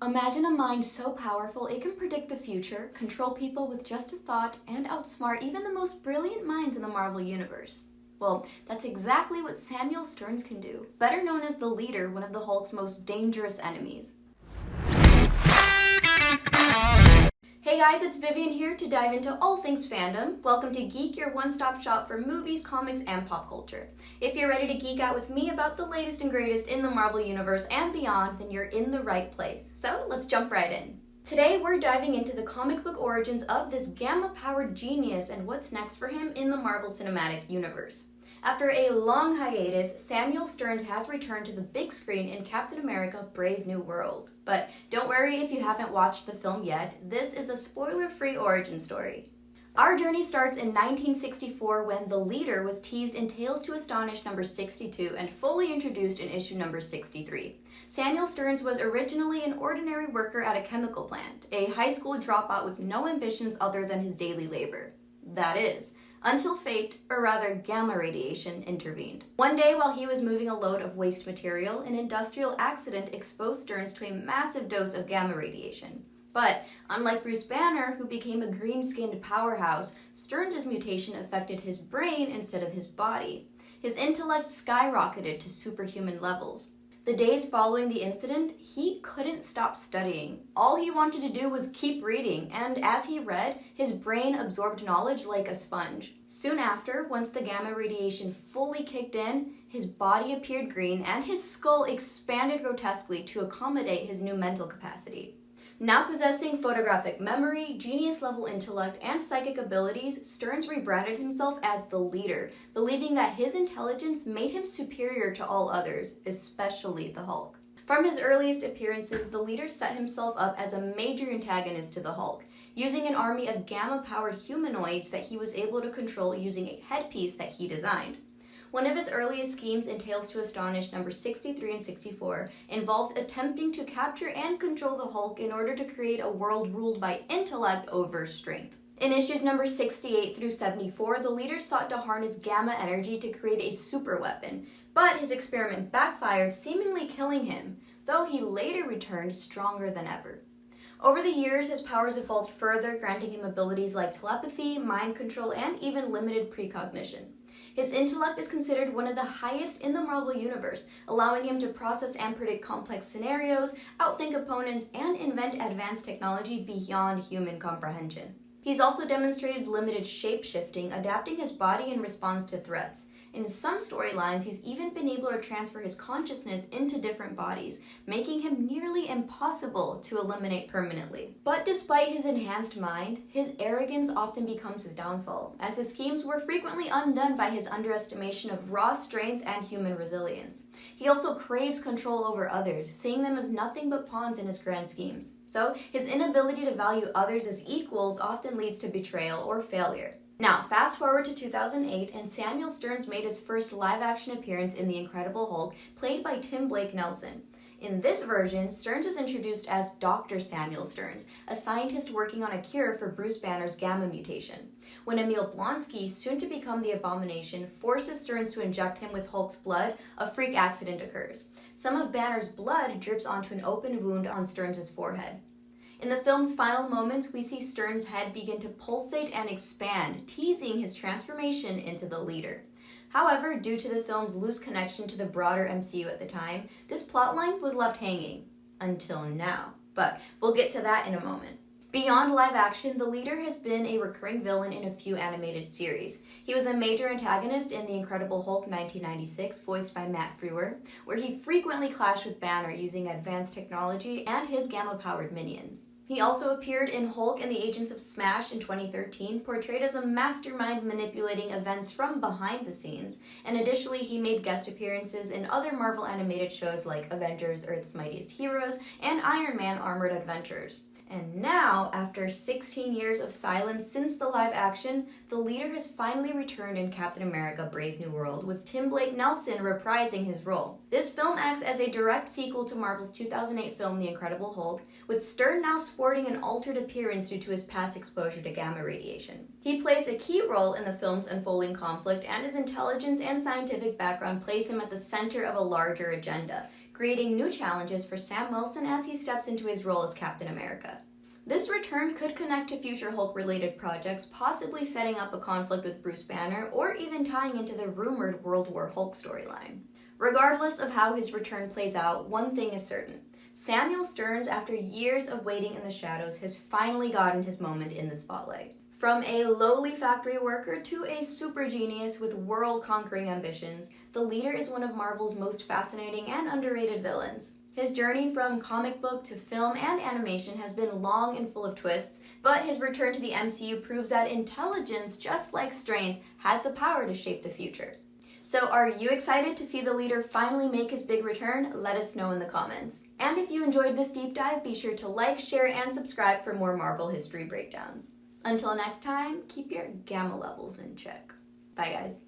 Imagine a mind so powerful it can predict the future, control people with just a thought, and outsmart even the most brilliant minds in the Marvel Universe. Well, that's exactly what Samuel Stearns can do, better known as the Leader, one of the Hulk's most dangerous enemies. Hey guys, it's Vivian here to dive into all things fandom. Welcome to Geek, your one-stop shop for movies, comics, and pop culture. If you're ready to geek out with me about the latest and greatest in the Marvel Universe and beyond, then you're in the right place. So let's jump right in. Today we're diving into the comic book origins of this gamma-powered genius and what's next for him in the Marvel Cinematic Universe. After a long hiatus, Samuel Stearns has returned to the big screen in Captain America: Brave New World. But don't worry if you haven't watched the film yet, this is a spoiler-free origin story. Our journey starts in 1964 when the Leader was teased in Tales to Astonish number 62 and fully introduced in issue number 63. Samuel Stearns was originally an ordinary worker at a chemical plant, a high school dropout with no ambitions other than his daily labor. That is, until fate, or rather gamma radiation, intervened. One day while he was moving a load of waste material, an industrial accident exposed Stearns to a massive dose of gamma radiation. But unlike Bruce Banner, who became a green-skinned powerhouse, Stearns' mutation affected his brain instead of his body. His intellect skyrocketed to superhuman levels. The days following the incident, he couldn't stop studying. All he wanted to do was keep reading, and as he read, his brain absorbed knowledge like a sponge. Soon after, once the gamma radiation fully kicked in, his body appeared green and his skull expanded grotesquely to accommodate his new mental capacity. Now possessing photographic memory, genius-level intellect, and psychic abilities, Stearns rebranded himself as the Leader, believing that his intelligence made him superior to all others, especially the Hulk. From his earliest appearances, the Leader set himself up as a major antagonist to the Hulk, using an army of gamma-powered humanoids that he was able to control using a headpiece that he designed. One of his earliest schemes in Tales to Astonish number 63 and 64 involved attempting to capture and control the Hulk in order to create a world ruled by intellect over strength. In issues number 68 through 74, the Leader sought to harness gamma energy to create a super weapon, but his experiment backfired, seemingly killing him, though he later returned stronger than ever. Over the years, his powers evolved further, granting him abilities like telepathy, mind control, and even limited precognition. His intellect is considered one of the highest in the Marvel Universe, allowing him to process and predict complex scenarios, outthink opponents, and invent advanced technology beyond human comprehension. He's also demonstrated limited shape-shifting, adapting his body in response to threats. In some storylines, he's even been able to transfer his consciousness into different bodies, making him nearly impossible to eliminate permanently. But despite his enhanced mind, his arrogance often becomes his downfall, as his schemes were frequently undone by his underestimation of raw strength and human resilience. He also craves control over others, seeing them as nothing but pawns in his grand schemes. So, his inability to value others as equals often leads to betrayal or failure. Now, fast forward to 2008, and Samuel Stearns made his first live-action appearance in The Incredible Hulk, played by Tim Blake Nelson. In this version, Stearns is introduced as Dr. Samuel Stearns, a scientist working on a cure for Bruce Banner's gamma mutation. When Emil Blonsky, soon to become the Abomination, forces Stearns to inject him with Hulk's blood, a freak accident occurs. Some of Banner's blood drips onto an open wound on Stearns' forehead. In the film's final moments, we see Stearns' head begin to pulsate and expand, teasing his transformation into the Leader. However, due to the film's loose connection to the broader MCU at the time, this plotline was left hanging. Until now. But we'll get to that in a moment. Beyond live action, the Leader has been a recurring villain in a few animated series. He was a major antagonist in The Incredible Hulk 1996, voiced by Matt Frewer, where he frequently clashed with Banner using advanced technology and his gamma-powered minions. He also appeared in Hulk and the Agents of S.M.A.S.H. in 2013, portrayed as a mastermind manipulating events from behind the scenes, and additionally he made guest appearances in other Marvel animated shows like Avengers: Earth's Mightiest Heroes and Iron Man: Armored Adventures. And now, after 16 years of silence since the live action, the Leader has finally returned in Captain America: Brave New World, with Tim Blake Nelson reprising his role. This film acts as a direct sequel to Marvel's 2008 film The Incredible Hulk, with Stearns now sporting an altered appearance due to his past exposure to gamma radiation. He plays a key role in the film's unfolding conflict, and his intelligence and scientific background place him at the center of a larger agenda, creating new challenges for Sam Wilson as he steps into his role as Captain America. This return could connect to future Hulk-related projects, possibly setting up a conflict with Bruce Banner, or even tying into the rumored World War Hulk storyline. Regardless of how his return plays out, one thing is certain. Samuel Stearns, after years of waiting in the shadows, has finally gotten his moment in the spotlight. From a lowly factory worker to a super genius with world-conquering ambitions, the leader is one of Marvel's most fascinating and underrated villains. His journey from comic book to film and animation has been long and full of twists, but his return to the MCU proves that intelligence, just like strength, has the power to shape the future. So are you excited to see the leader finally make his big return? Let us know in the comments. And if you enjoyed this deep dive, be sure to like, share, and subscribe for more Marvel history breakdowns. Until next time, keep your gamma levels in check. Bye guys.